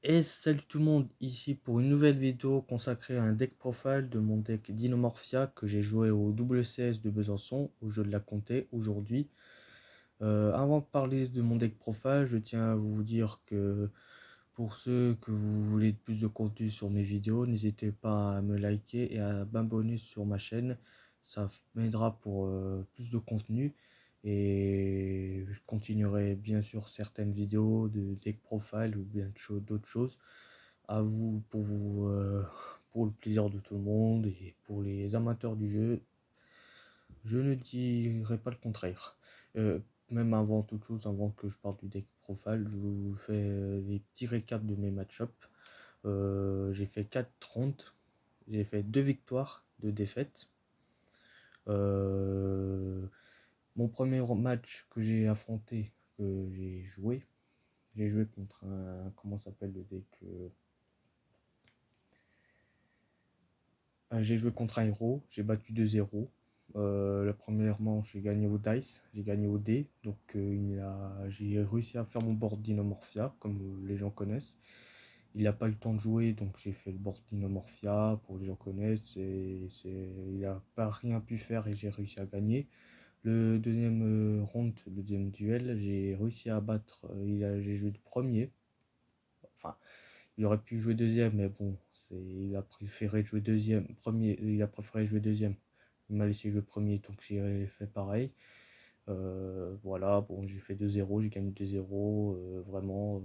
Et salut tout le monde, ici pour une nouvelle vidéo consacrée à un deck profile de mon deck Dinomorphia que j'ai joué au WCS de Besançon, au jeu de la Comté aujourd'hui. Avant de parler de mon deck profile, je tiens à vous dire que pour ceux que vous voulez plus de contenu sur mes vidéos, n'hésitez pas à me liker et à m'abonner sur ma chaîne. Ça m'aidera pour plus de contenu. Et je continuerai bien sûr certaines vidéos de deck profile ou bien d'autres choses à vous pour le plaisir de tout le monde et pour les amateurs du jeu. Je ne dirai pas le contraire. Euh, Même avant toute chose, avant que je parle du deck profile, je vous fais les petits récaps de mes match-ups. J'ai fait 4 rounds, j'ai fait 2 victoires, 2 défaites. Euh, Mon premier match que j'ai affronté, que j'ai joué contre un, comment s'appelle le deck j'ai joué contre un héros, j'ai battu 2-0. La première manche, j'ai gagné au dice, j'ai gagné au dé. Donc j'ai réussi à faire mon board Dinomorphia, comme les gens connaissent. Il n'a pas eu le temps de jouer, donc j'ai fait le board Dinomorphia, pour les gens connaissent. Il n'a pas rien pu faire et j'ai réussi à gagner. Le deuxième round, le deuxième duel, j'ai réussi à battre. J'ai joué de premier. Enfin, il aurait pu jouer deuxième, mais bon, il a préféré jouer deuxième. Premier, il a préféré jouer deuxième. Il m'a laissé jouer premier, donc j'ai fait pareil. Voilà, bon, j'ai fait 2-0, j'ai gagné 2-0. Vraiment.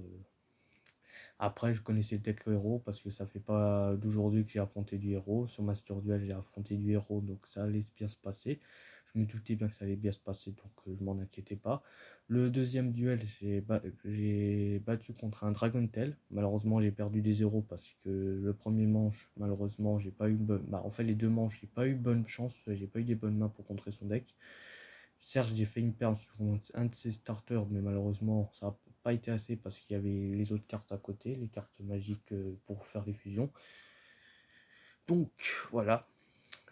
Après, je connaissais le deck héros parce que ça fait pas d'aujourd'hui que j'ai affronté du héros. Sur Master Duel, j'ai affronté du héros, donc ça allait bien se passer. Je me doutais bien que ça allait bien se passer, donc je m'en inquiétais pas. Le deuxième duel, j'ai battu contre un Dragon Tail. Malheureusement, j'ai perdu des 0 parce que le premier manche, malheureusement, j'ai pas eu en fait, les deux manches, j'ai pas eu bonne chance, j'ai pas eu des bonnes mains pour contrer son deck. Certes, j'ai fait une perle sur un de ses starters, mais malheureusement, ça n'a pas été assez parce qu'il y avait les autres cartes à côté, les cartes magiques pour faire les fusions. Donc voilà,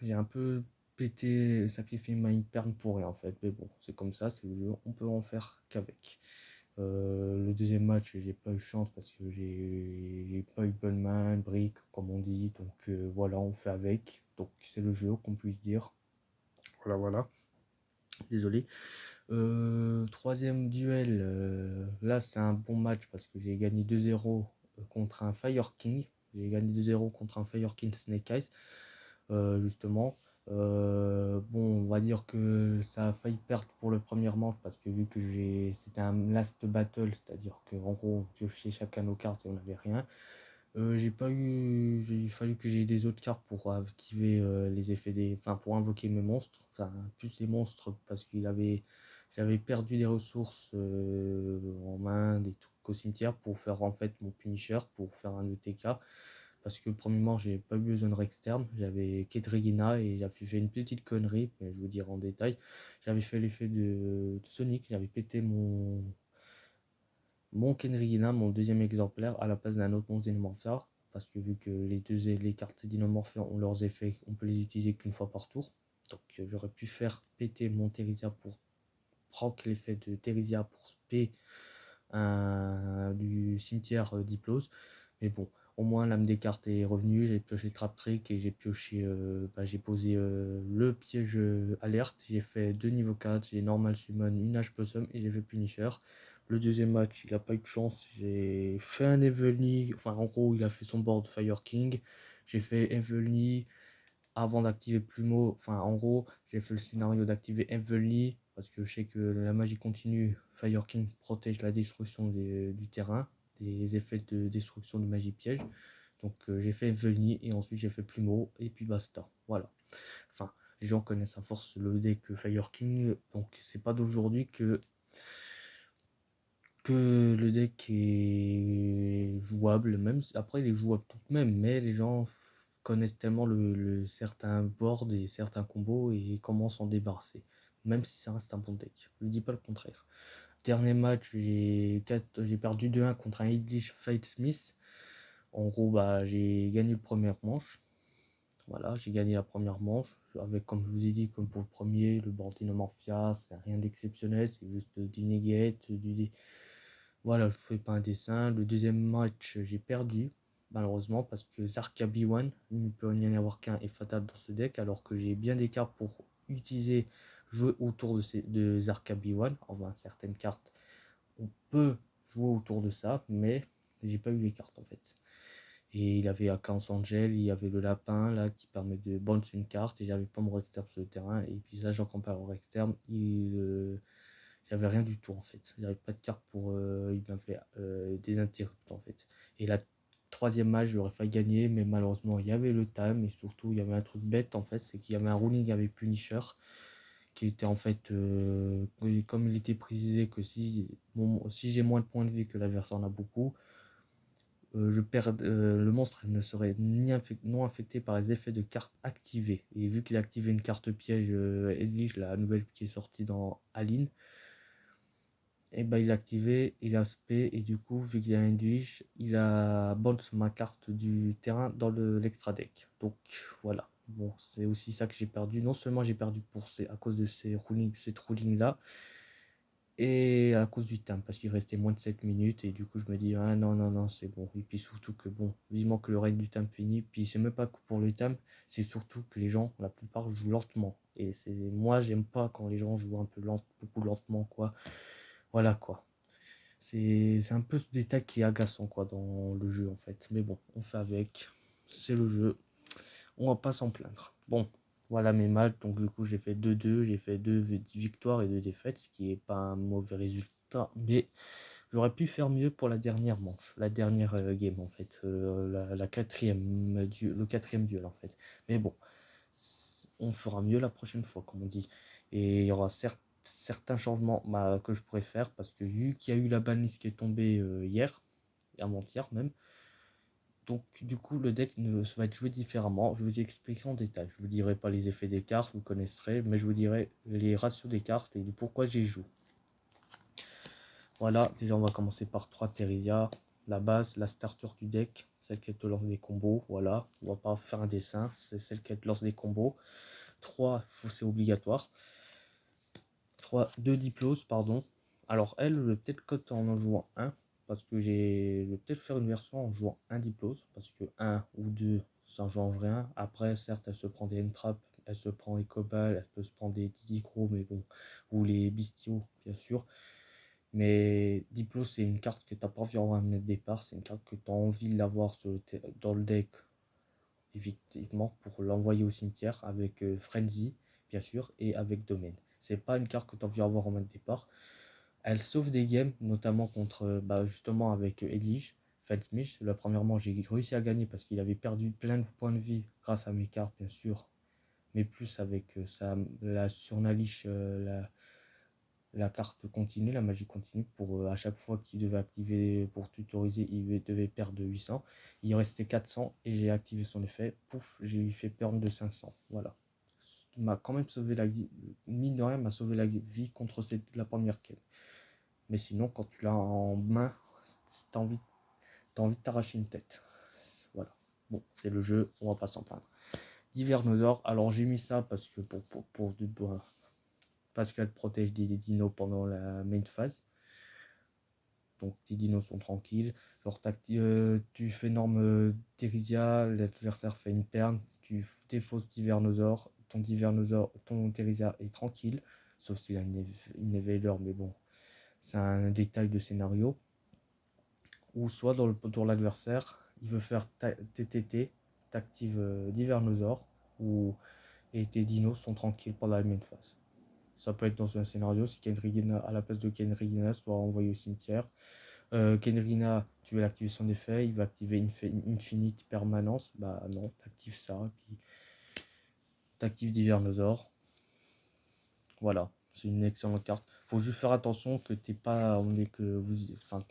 j'ai un peu sacrifié ma perle pour rien en fait. Mais bon, c'est comme ça, c'est le jeu, on peut en faire qu'avec. Le deuxième match, j'ai pas eu chance parce que j'ai pas eu bonne main, brique, comme on dit. Donc voilà, on fait avec. Donc c'est le jeu, qu'on puisse dire. Voilà, voilà. Désolé. Troisième duel, là c'est un bon match parce que j'ai gagné 2-0 contre un Fire King. J'ai gagné 2-0 contre un Fire King Snake Eyes, justement. Bon, on va dire que ça a failli perdre pour le premier manche parce que vu que c'était un last battle, c'est-à-dire qu'en gros on piochait chacun nos cartes et on n'avait rien. J'ai pas eu. Il fallu que j'ai des autres cartes pour activer les effets Enfin, pour invoquer mes monstres. Enfin, plus les monstres parce j'avais perdu des ressources en main, des trucs au cimetière pour faire en fait mon Punisher, pour faire un ETK. Parce que premièrement, j'ai pas eu besoin de externe. J'avais Ketrigina et j'avais fait une petite connerie, mais je vous dirai en détail. J'avais fait l'effet de Sonic, j'avais pété mon Kenrigina, mon deuxième exemplaire, à la place d'un autre monstre Dinomorphia, parce que vu que les cartes Dinomorphia ont leurs effets, on peut les utiliser qu'une fois par tour. Donc j'aurais pu faire péter mon Therizia pour proc l'effet de Therizia pour spé du cimetière Diplos. Mais bon, au moins l'âme des cartes est revenue, j'ai pioché Trap Trick et j'ai pioché, j'ai posé le piège alerte, j'ai fait 2 niveaux 4, j'ai normal summon, une H Blossom et j'ai fait Punisher. Le deuxième match, il a pas eu de chance, j'ai fait un Evelny, enfin en gros il a fait son board Fire King, j'ai fait Evelny avant d'activer Plumeau, enfin en gros j'ai fait le scénario d'activer Evelny parce que je sais que la magie continue, Fire King protège la destruction du terrain, des effets de destruction de magie piège. Donc j'ai fait Evelny et ensuite j'ai fait Plumeau et puis basta. Voilà. Enfin, les gens connaissent à force le deck Fire King, donc c'est pas d'aujourd'hui que le deck est jouable, même après il est jouable tout de même, mais les gens connaissent tellement le certain board et certains combos et comment s'en débarrasser, même si ça reste un bon deck. Je dis pas le contraire. Dernier match, j'ai perdu 2-1 contre un English Fight Smith. En gros, bah, j'ai gagné le premier manche. Voilà, j'ai gagné la première manche. Avec, comme je vous ai dit, comme pour le premier, le board Dinomorphia, c'est rien d'exceptionnel. C'est juste du negate, Voilà, je ne fais pas un dessin. Le deuxième match, j'ai perdu, malheureusement, parce que Zarka B1, il ne peut y en avoir qu'un, est fatal dans ce deck, alors que j'ai bien des cartes pour utiliser, jouer autour de Zarka B1. Enfin, certaines cartes, on peut jouer autour de ça, mais j'ai pas eu les cartes en fait. Et il avait Arcance Angel, il y avait le lapin là qui permet de bounce une carte, et j'avais pas mon externe sur le terrain. Et puis là, j'en compare au externe, j'avais rien du tout en fait. J'avais pas de carte pour. Il m'avait des interrupts en fait. Et la troisième match, j'aurais failli gagner, mais malheureusement, il y avait le time, et surtout, il y avait un truc bête en fait, c'est qu'il y avait un ruling avec Punisher qui était en fait, comme il était précisé que si j'ai moins de points de vie que l'adversaire en a beaucoup, le monstre ne serait non affecté par les effets de cartes activées. Et vu qu'il a activé une carte piège, Edwige, la nouvelle qui est sortie dans Aline, et ben il a activé, il a spé, et du coup, vu qu'il a Edwige, il a bounce ma carte du terrain dans l'extra deck. Donc voilà. Bon, c'est aussi ça que j'ai perdu. Non seulement j'ai perdu à cause de cette ruling là, et à cause du temps, parce qu'il restait moins de 7 minutes, et du coup je me dis, ah non, non, non, c'est bon. Et puis surtout que bon, vivement que le règne du temps finit, puis c'est même pas que pour le temps, c'est surtout que les gens, la plupart, jouent lentement. Et moi, j'aime pas quand les gens jouent un peu beaucoup lentement, quoi. Voilà, quoi. C'est un peu ce détail qui est agaçant, quoi, dans le jeu, en fait. Mais bon, on fait avec. C'est le jeu. On va pas s'en plaindre. Bon, voilà mes matchs. Donc du coup, j'ai fait 2-2, j'ai fait 2 victoires et 2 défaites, ce qui est pas un mauvais résultat, mais j'aurais pu faire mieux pour la dernière manche, la dernière game en fait, la quatrième, le quatrième duel en fait. Mais bon, on fera mieux la prochaine fois, comme on dit. Et il y aura certains changements que je pourrais faire, parce que vu qu'il y a eu la banlist qui est tombée hier, avant-hier même, donc du coup le deck va être joué différemment. Je vous expliquerai en détail. Je vous dirai pas les effets des cartes, vous connaisserez, mais je vous dirai les ratios des cartes et pourquoi j'y joue. Voilà, déjà on va commencer par 3 Theresia, la base, la starter du deck, celle qui te lance des combos. Voilà, on va pas faire un dessin, c'est celle qui te lance des combos. 3, c'est obligatoire. 3, 2 Diplos, pardon. Alors elle, je vais peut-être cote en jouant 1, parce que je vais peut-être faire une version en jouant un Diplos, parce que 1 ou 2, ça ne change rien. Après, certes, elle se prend des N-Trap, elle se prend les Cobalt, elle peut se prendre des Didicro, mais bon, ou les Bestiaux, bien sûr. Mais Diplo, c'est une carte que tu n'as pas envie d'avoir de départ, c'est une carte que tu as envie d'avoir dans le deck, effectivement, pour l'envoyer au cimetière avec Frenzy, bien sûr, et avec Domaine. C'est pas une carte que tu as envie d'avoir en main de départ. Elle sauve des games, notamment contre, justement, avec Edlige. Feldsmith, là, premièrement, j'ai réussi à gagner parce qu'il avait perdu plein de points de vie grâce à mes cartes, bien sûr, mais plus avec la surnaliche, la carte continue, la magie continue, pour à chaque fois qu'il devait activer pour tutoriser, il devait perdre de 800. Il restait 400 et j'ai activé son effet. Pouf, j'ai fait perdre de 500. Voilà. Il m'a quand même sauvé la vie. Mine de rien, m'a sauvé la vie contre la première quête. Mais sinon, quand tu l'as en main, t'as envie de t'arracher une tête. Voilà. Bon, c'est le jeu, on va pas s'en plaindre. Divernosaure, alors j'ai mis ça parce que parce qu'elle protège des dinos pendant la main phase. Donc tes dinos sont tranquilles. Genre tu fais norme Theresia, l'adversaire fait une perle, tu défausses Divernosaure, ton Theresia est tranquille, sauf s'il a une Evader, mais bon, c'est un détail de scénario. Ou soit dans le tour de l'adversaire, il veut faire TTT, t'actives Divernosaure, et tes dinos sont tranquilles pendant la main phase. Ça peut être dans un scénario si Kenrigina, à la place de Kenrigina, soit envoyé au cimetière. Kenrina, tu veux l'activer son effet, il va activer une Infinite Permanence. Bah non, t'actives ça, puis t'actives Divernosaure. Voilà, c'est une excellente carte. Faut juste faire attention que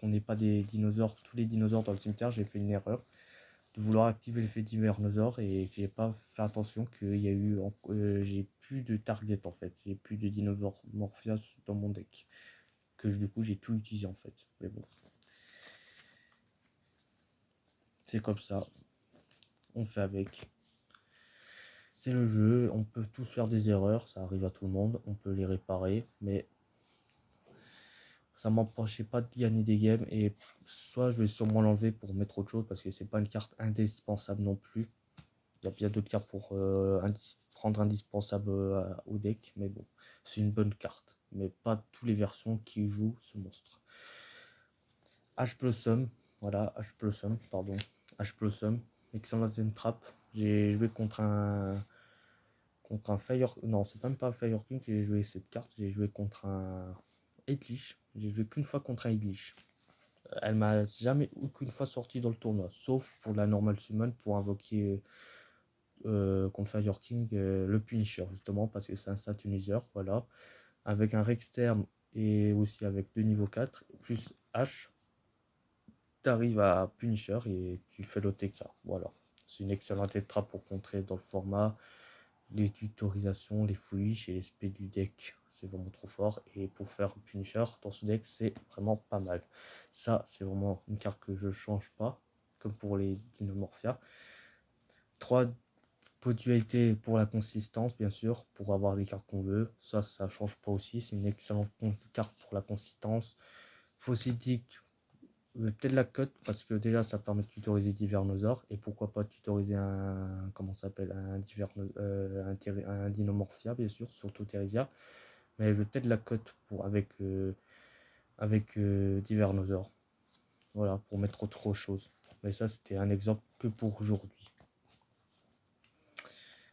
qu'on n'ait pas des dinosaures, tous les dinosaures dans le cimetière. J'ai fait une erreur de vouloir activer l'effet Divernosaure et j'ai pas fait attention qu'il y a eu, j'ai plus de target en fait, j'ai plus de dinosaures Morpheus dans mon deck, que du coup j'ai tout utilisé en fait. Mais bon, c'est comme ça, on fait avec. C'est le jeu, on peut tous faire des erreurs, ça arrive à tout le monde, on peut les réparer, mais ça m'empêchait pas de gagner des games. Et soit je vais sûrement l'enlever pour mettre autre chose parce que c'est pas une carte indispensable non plus. Il y a bien d'autres cartes pour rendre indispensable au deck. Mais bon, c'est une bonne carte. Mais pas toutes les versions qui jouent ce monstre. H Blossom, voilà, H Blossom, pardon. H Blossom, excellent trap. J'ai joué contre un Fire. Non, c'est même pas Fire King que j'ai joué cette carte. J'ai joué contre un Eidlich. J'ai joué qu'une fois contre un Eidlich. Elle m'a jamais aucune fois sorti dans le tournoi, sauf pour la normal summon pour invoquer contre Fire King le Punisher, justement, parce que c'est un Saturnizer, voilà. Avec un Rexterm et aussi avec 2 niveaux 4, plus H, tu arrives à Punisher et tu fais l'OTK, voilà. C'est une excellente trappe pour contrer dans le format. Les tutorisations, les fouilles et les spé du deck, c'est vraiment trop fort. Et pour faire Punisher dans ce deck, c'est vraiment pas mal. Ça, c'est vraiment une carte que je change pas, comme pour les Dinomorphia. 3 pots de dualité pour la consistance, bien sûr, pour avoir les cartes qu'on veut. Ça change pas aussi. C'est une excellente carte pour la consistance. Fossidique, peut-être la cote parce que déjà ça permet de tutoriser Divernosaur et pourquoi pas tutoriser un comment s'appelle un Dinomorphia bien sûr, surtout Theresia, mais je veux peut-être la cote pour avec Divernosaur, voilà, pour mettre autre chose, mais ça c'était un exemple que pour aujourd'hui.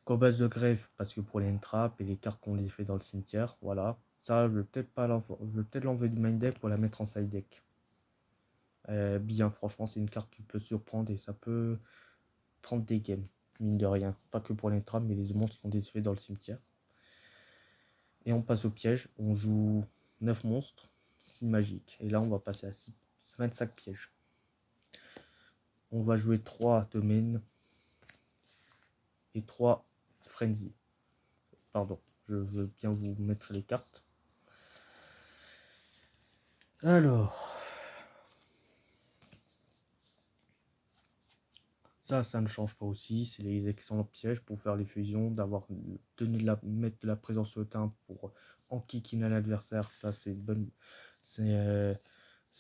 Cobas de greffe parce que pour les entraps et les cartes qu'on les fait dans le cimetière, voilà, ça je veux peut-être pas l'enlever du main deck pour la mettre en side deck. Bien, franchement, c'est une carte qui peut surprendre et ça peut prendre des games, mine de rien. Pas que pour les trames, mais les monstres qui ont des effets dans le cimetière. Et on passe au piège. On joue 9 monstres, 6 magiques. Et là, on va passer à 25 pièges. On va jouer 3 domaines et 3 frenzy. Pardon, je veux bien vous mettre les cartes. Alors, ça ne change pas aussi. C'est les excellents pièges pour faire les fusions, mettre de la présence sur le terrain pour enquiquiner l'adversaire. Ça, c'est une bonne. C'est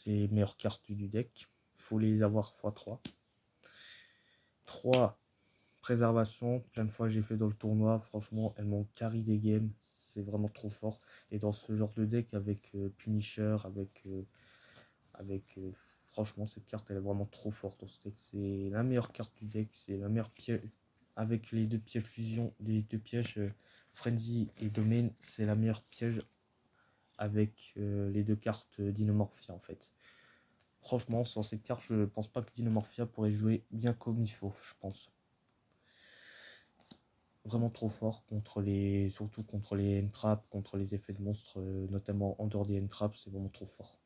les meilleures cartes du deck. Il faut les avoir x3. 3 préservations. Plein de fois j'ai fait dans le tournoi. Franchement, elles m'ont carry des games. C'est vraiment trop fort. Et dans ce genre de deck avec Punisher, franchement, cette carte elle est vraiment trop forte dans ce deck. C'est la meilleure carte du deck. C'est la meilleure piège. Avec les deux pièges fusion, les deux pièges Frenzy et Domain, c'est la meilleure piège avec les deux cartes Dinomorphia en fait. Franchement, sans cette carte, je pense pas que Dinomorphia pourrait jouer bien comme il faut, je pense. Vraiment trop fort surtout contre les entraps, contre les effets de monstres, notamment en dehors des entraps, c'est vraiment trop fort.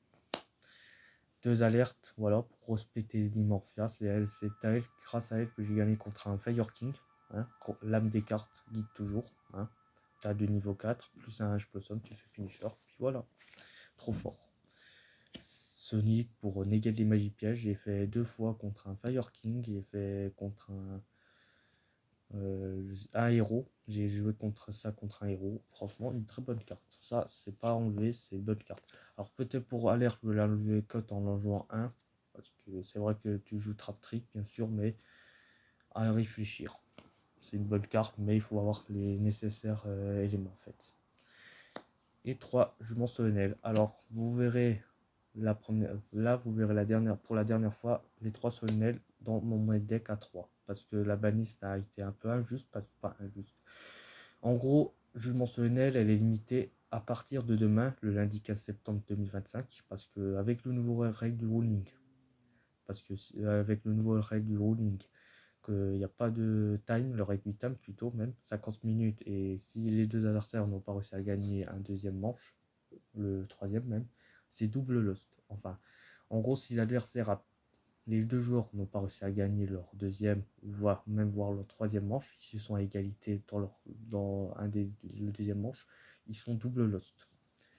2 alertes, voilà, pour respecter Dimorphia, c'est à elle, grâce à elle que j'ai gagné contre un Fire King, hein, l'âme des cartes guide toujours, hein. T'as de niveau 4, plus un H Blossom, tu fais Punisher, puis voilà, trop fort. Sonic pour négater les magies pièges, j'ai fait 2 fois contre un Fire King, j'ai fait contre un héros, j'ai joué contre un héros, franchement une très bonne carte, ça c'est pas enlevé, c'est une bonne carte. Alors peut-être pour alerte je vais l'enlever cote en jouant 1, parce que c'est vrai que tu joues Trap Trick bien sûr, mais à réfléchir, c'est une bonne carte mais il faut avoir les nécessaires éléments en fait. Et 3 juments solennels, alors vous verrez là vous verrez pour la dernière fois les 3 solennels dans mon deck à 3 parce que la baniste a été un peu injuste, pas injuste. En gros, jugement solennel, elle est limitée à partir de demain, le lundi 15 septembre 2025, parce que avec le nouveau règle du ruling, qu'il n'y a pas de time, le règle du time plutôt même, 50 minutes, et si les deux adversaires n'ont pas réussi à gagner un deuxième manche, le troisième même, c'est double lost. Enfin, en gros, si l'adversaire les 2 joueurs n'ont pas réussi à gagner leur deuxième, voire leur troisième manche, s'ils sont à égalité dans le deuxième manche, ils sont double lost.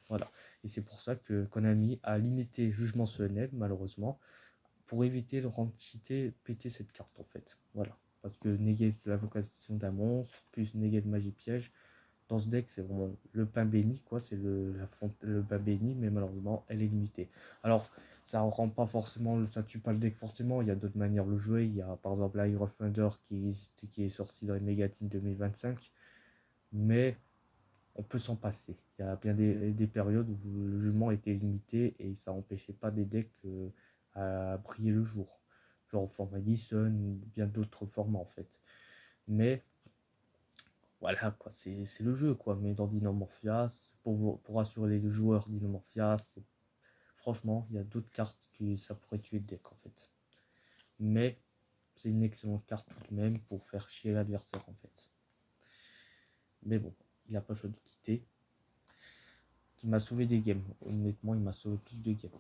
Voilà. Et c'est pour ça que Konami a limité jugement solennel, malheureusement, pour éviter de péter cette carte en fait. Voilà. Parce que néguer l'invocation d'un monstre, plus néguer de magie piège, dans ce deck, c'est vraiment le pain béni, quoi. C'est le pain béni, mais malheureusement, elle est limitée. Alors, ça rend pas forcément, ça tue pas le deck forcément. Il y a d'autres manières de le jouer. Il y a par exemple l'Ire of Thunder qui est sorti dans les Megateam 2025. Mais on peut s'en passer. Il y a bien des périodes où le jugement était limité et ça n'empêchait pas des decks à briller le jour. Genre au format Listen ou bien d'autres formats en fait. Mais voilà, quoi, c'est le jeu, quoi. Mais dans Dinomorphia, pour assurer les joueurs Dinomorphia, franchement, il y a d'autres cartes qui ça pourrait tuer le deck, en fait. Mais c'est une excellente carte tout de même pour faire chier l'adversaire, en fait. Mais bon, il n'a pas le choix de quitter. Qui m'a sauvé des games. Honnêtement, il m'a sauvé plus de games.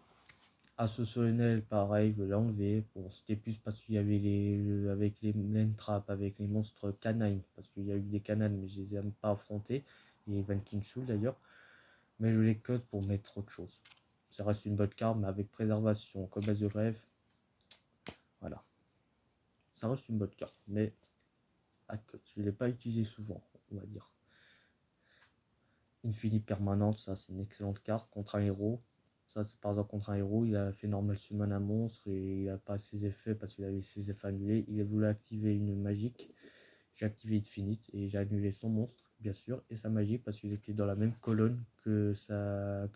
Assaut solennel, pareil, je l'ai enlevé. Bon, c'était plus parce qu'il y avait avec les traps, avec les monstres canines, parce qu'il y a eu des canines, mais je les ai même pas affrontés. Et Van King Soul d'ailleurs. Mais je les cut pour mettre autre chose. Ça reste une bonne carte, mais avec préservation, comme base de rêve. Voilà. Ça reste une bonne carte, mais à cut. Je ne l'ai pas utilisé souvent, on va dire. Infinite permanente, ça c'est une excellente carte contre un héros. Ça c'est par exemple contre un héros, il a fait normal summon un monstre et il n'a pas ses effets parce qu'il avait ses effets annulés. Il a voulu activer une magique. J'ai activé Infinite et j'ai annulé son monstre, bien sûr, et sa magique parce qu'il était dans la même colonne que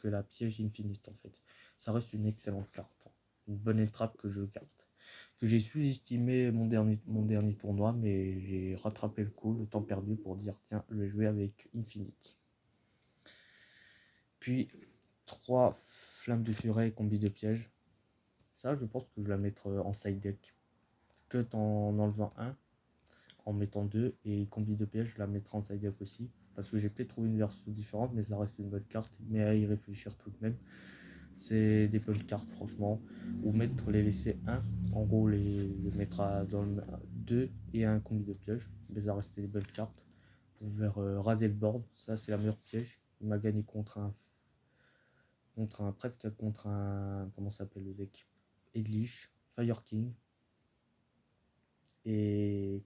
la piège Infinite en fait. Ça reste une excellente carte. Une bonne entrave que je garde. Que j'ai sous-estimé mon dernier tournoi, mais j'ai rattrapé le coup, le temps perdu pour dire tiens, je vais jouer avec Infinite. Puis 3 flammes de furet et combi de piège. Ça, je pense que je vais la mettre en side deck. Que en enlevant un, en mettant 2 et combi de piège, je la mettrai en side deck aussi. Parce que j'ai peut-être trouvé une version différente, mais ça reste une bonne carte. Mais à y réfléchir tout de même. C'est des bonnes cartes, franchement. Ou mettre les laisser 1. En gros, les mettre dans le 2 et un combi de piège. Mais ça reste des bonnes cartes. Pour faire raser le board. Ça, c'est la meilleure piège. Il m'a gagné contre un presque contre un comment s'appelle le deck Edlich, Fire King et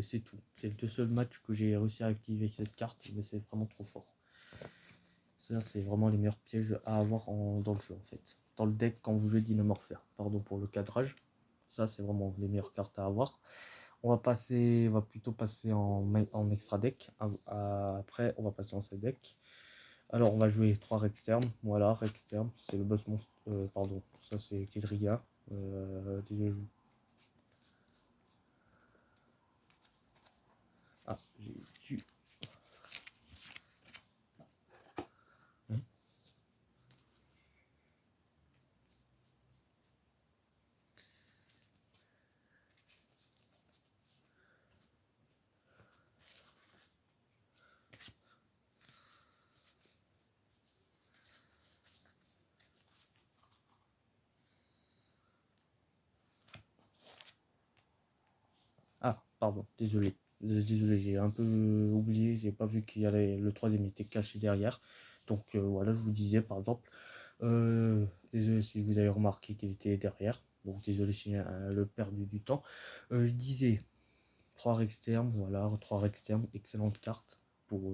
c'est tout. C'est le deux seuls matchs que j'ai réussi à activer cette carte, mais c'est vraiment trop fort. Ça c'est vraiment les meilleurs pièges à avoir dans le jeu en fait. Dans le deck quand vous jouez Dinomorphia. Pardon pour le cadrage. Ça c'est vraiment les meilleures cartes à avoir. On va plutôt passer en extra deck. Après on va passer en side deck. Alors, on va jouer 3 Rexterm. Voilà, Rexterm, c'est le boss monstre. Pardon, ça c'est Kedriga. Désolé, ah, j'ai tué. Hein. Ah, pardon, désolé. Désolé, j'ai un peu oublié, j'ai pas vu qu'il y avait le troisième était caché derrière. Donc voilà, je vous disais par exemple, désolé si vous avez remarqué qu'il était derrière. Donc désolé si j'ai le perdu du temps. Je disais 3 Rexterm, voilà, 3 Rexterm, excellente carte pour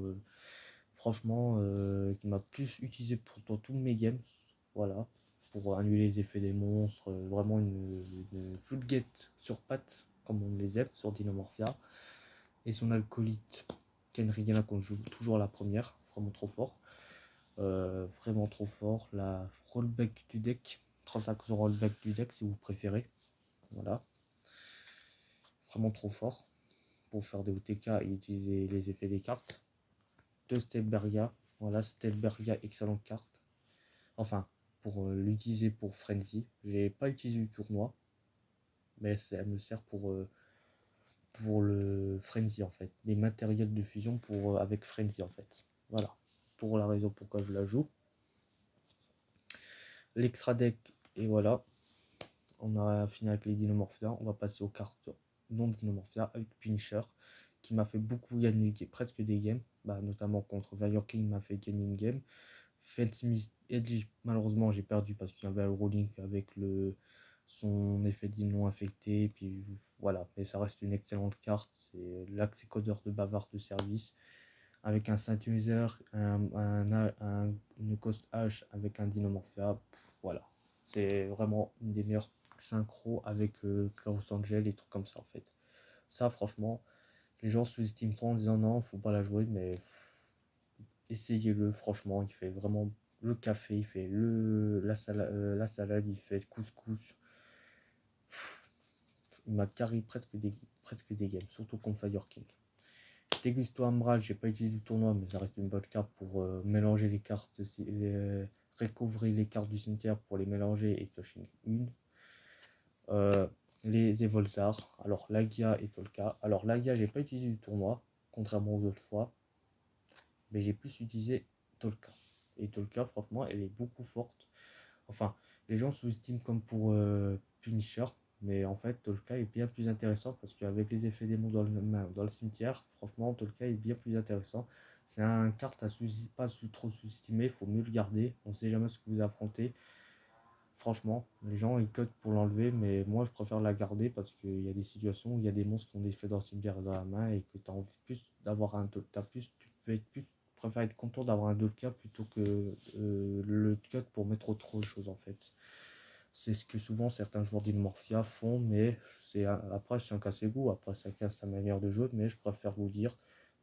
franchement qui m'a plus utilisé dans tous mes games, voilà, pour annuler les effets des monstres, vraiment une floodgate sur pattes comme on les aime sur Dinomorphia, et son acolyte Kenrigana qu'on joue toujours à la première, vraiment trop fort, vraiment trop fort. La rollback du deck, transaction rollback du deck si vous préférez, voilà, vraiment trop fort pour faire des OTK et utiliser les effets des cartes. De Stelberga, voilà, Stelberga, excellente carte. Enfin, pour l'utiliser pour Frenzy. J'ai pas utilisé du tournoi, mais elle me sert pour le Frenzy en fait. Les matériels de fusion avec Frenzy en fait. Voilà, pour la raison pourquoi je la joue. L'extra deck, et voilà. On a fini avec les Dinomorphia. On va passer aux cartes non Dinomorphia avec Pinscher, qui m'a fait beaucoup gagner, presque des games. Bah, notamment contre Fire King, m'a fait gagner une game. Smith Edge, malheureusement, j'ai perdu parce qu'il y avait le rolling avec son effet d'île non infecté. Puis voilà, mais ça reste une excellente carte. C'est l'accès codeur de bavard de service. avec un Saint-User, une Coast H avec un Dinomorphia, voilà. C'est vraiment une des meilleures synchro avec Chaos Angel et trucs comme ça en fait. Ça franchement, les gens sous-estiment trop en disant non, faut pas la jouer, mais essayez-le franchement, il fait vraiment le café, il fait la salade, il fait le couscous. Il m'a carré presque des games, surtout contre Fire King. Dégusto Ambral, j'ai pas utilisé du tournoi, mais ça reste une bonne carte pour mélanger les cartes, recouvrir les cartes du cimetière pour les mélanger et piocher une. Les Evolzar, alors Lagia et Tolka. Alors Lagia, j'ai pas utilisé du tournoi, contrairement aux autres fois, mais j'ai plus utilisé Tolka. Et Tolka, franchement, elle est beaucoup forte. Enfin, les gens sous-estiment comme pour Punisher, mais en fait, Tolka est bien plus intéressant parce qu'avec les effets démons dans le cimetière, franchement, Tolka est bien plus intéressant. C'est un carte à pas trop sous-estimer, il faut mieux le garder. On ne sait jamais ce que vous affrontez. Franchement, les gens ils cut pour l'enlever, mais moi je préfère la garder parce qu'il y a des situations où il y a des monstres qui ont des effets dans le cimetière dans la main et que tu as envie plus d'avoir un Tolka. Tu peux être plus, préfères être content d'avoir un Tolka plutôt que le cut pour mettre autre chose en fait. C'est ce que souvent certains joueurs d'Immorphia font, mais après c'est un casse goût, après ça casse sa manière de jouer, mais je préfère vous dire,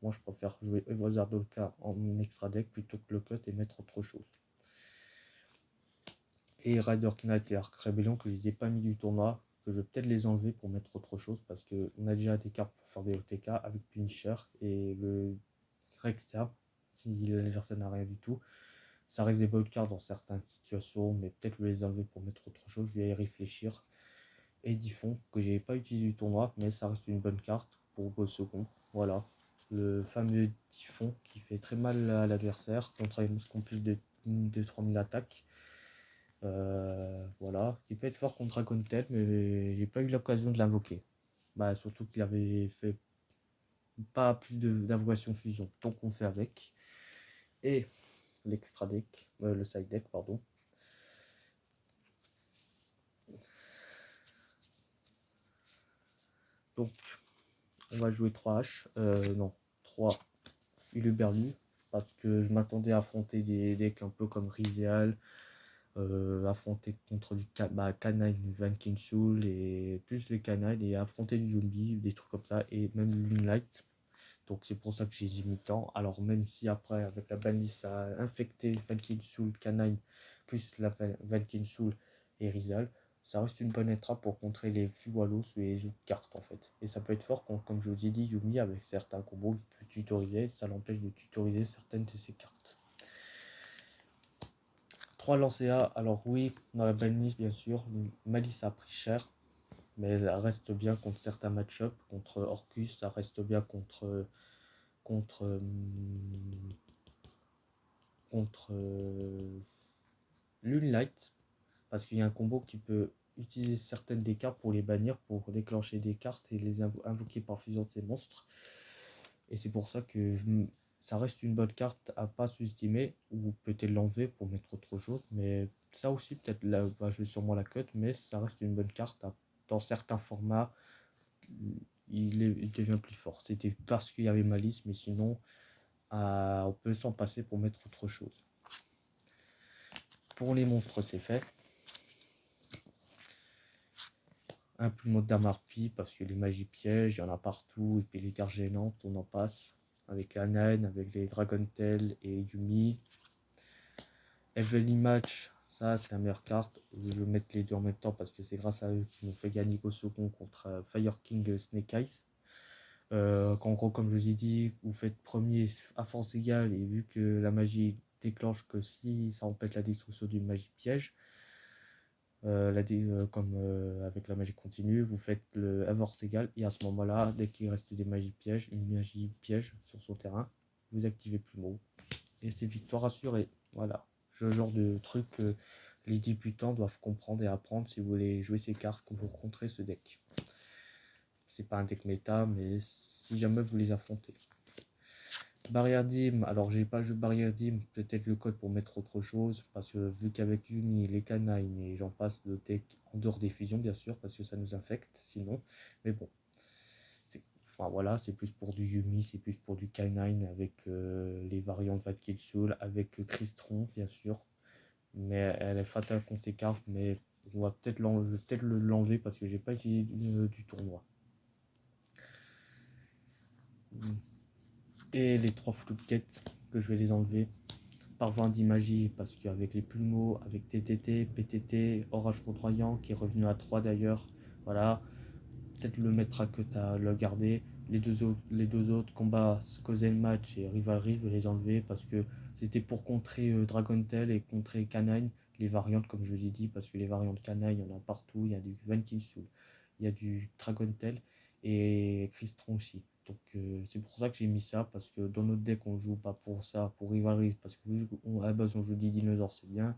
moi je préfère jouer Evolzar Dolka en extra deck plutôt que le cut et mettre autre chose. Et Rider Knight et Arc Rebellion que je les ai pas mis du tournoi, que je vais peut-être les enlever pour mettre autre chose parce qu'on a déjà des cartes pour faire des OTK avec Punisher et le Rexia, si l'adversaire n'a rien du tout. Ça reste des bonnes cartes dans certaines situations, mais peut-être les enlever pour mettre autre chose, je vais y réfléchir. Et Diffon, que j'ai pas utilisé du tournoi, mais ça reste une bonne carte pour Go second. Voilà. Le fameux Diffon qui fait très mal à l'adversaire contre un monstre en plus de 3000 attaques. Voilà, qui peut être fort contre Dragontel, mais j'ai pas eu l'occasion de l'invoquer. Bah, surtout qu'il avait fait pas plus d'invocation fusion, donc on fait avec. Et l'extra deck, le side deck, pardon. Donc, on va jouer 3 H, non, 3 Uluberlu, parce que je m'attendais à affronter des decks un peu comme Rizal, affronter contre du Canine, Vankin Soul et plus les Canines et affronter du Zombie, des trucs comme ça, et même Moonlight. Donc c'est pour ça que j'ai mis tant. Alors même si après avec la banlist ça a infecté Vankin Soul, Canine, plus la Vankin Soul et Rizal, ça reste une bonne entrave pour contrer les Fuwalos ou les autres cartes en fait. Et ça peut être fort comme je vous ai dit, Yumi avec certains combos il peut tutoriser, ça l'empêche de tutoriser certaines de ses cartes. 3 lancers A, alors oui, dans la banlist bien sûr, Malice a pris cher, mais elle reste bien contre certains match-up, contre Orcus, ça reste bien contre contre Moonlight, parce qu'il y a un combo qui peut utiliser certaines des cartes pour les bannir, pour déclencher des cartes et les invoquer par fusion de ces monstres. Et c'est pour ça que ça reste une bonne carte à pas sous-estimer, ou peut-être l'enlever pour mettre autre chose, mais ça aussi peut-être là, je vais sûrement la cut, mais ça reste une bonne carte dans certains formats. Il devient plus fort. C'était parce qu'il y avait Malice, mais sinon on peut s'en passer pour mettre autre chose. Pour les monstres, c'est fait. Un plumeau d'Amarpi, parce que les magies pièges, il y en a partout. Et puis les cartes gênantes, on en passe. Avec la naine, avec les Dragontail et Yumi. Heavenly Match, ça c'est la meilleure carte. Je vais mettre les deux en même temps parce que c'est grâce à eux qui m'ont fait gagner au second contre Fire King Snake Eyes. En gros, comme je vous ai dit, vous faites premier à force égale et vu que la magie déclenche que si ça empêche la destruction d'une magie piège, comme avec la magie continue, vous faites le force égale et à ce moment-là, dès qu'il reste des magies pièges, une magie piège sur son terrain, vous activez Plumeau et c'est victoire assurée. Voilà, ce genre de truc que les débutants doivent comprendre et apprendre si vous voulez jouer ces cartes pour contrer ce deck. C'est pas un deck méta, mais si jamais vous les affrontez. Barrière Dim, alors j'ai pas joué Barrière Dim, peut-être le code pour mettre autre chose, parce que vu qu'avec Yumi, les canines et j'en passe de deck en dehors des fusions bien sûr, parce que ça nous infecte sinon, mais bon, Enfin voilà, c'est plus pour du Yumi, c'est plus pour du K9 avec les variantes Vat Soul, avec Crystron bien sûr. Mais elle est fatale contre ces cartes, mais on va peut-être l'enlever parce que j'ai pas utilisé du tournoi. Et les 3 Floupquettes que je vais les enlever. Parvent d'Imagie parce qu'avec les Pulmo, avec TTT, PTT, Orage Foudroyant qui est revenu à 3 d'ailleurs. Voilà, peut-être le mettre à que tu as le garder. Les deux autres combats, Causer le match et Rivalry, je vais les enlever parce que c'était pour contrer Dragon Tail et contrer Canine. Les variantes, comme je vous ai dit, parce que les variantes Canine, il y en a partout. Il y a du Venkin Soul, il y a du Dragon Tail et Crystron aussi. Donc c'est pour ça que j'ai mis ça, parce que dans notre deck on joue pas pour ça, pour Rivalry, parce que à la base on joue des dinosaures, c'est bien.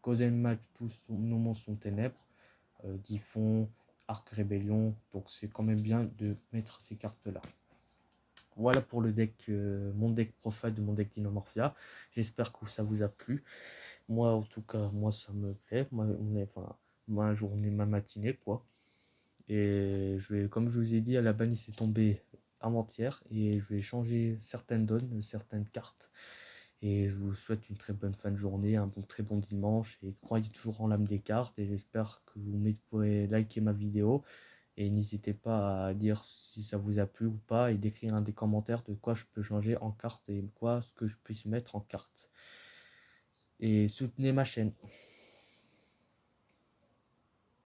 Causer le match, tous nos monstres sont ténèbres, Typhon, Arc Rébellion, donc c'est quand même bien de mettre ces cartes là. Voilà pour le deck, mon deck profile de mon deck Dinomorphia. J'espère que ça vous a plu. Moi en tout cas, moi ça me plaît. Ma journée, ma matinée quoi. Et comme je vous ai dit, à la banni c'est tombé avant-hier et je vais changer certaines donnes, certaines cartes. Et je vous souhaite une très bonne fin de journée, un très bon dimanche. Et croyez toujours en l'âme des cartes. Et j'espère que vous pourrez liker ma vidéo. Et n'hésitez pas à dire si ça vous a plu ou pas. Et d'écrire des commentaires de quoi je peux changer en carte et quoi ce que je puisse mettre en carte. Et soutenez ma chaîne.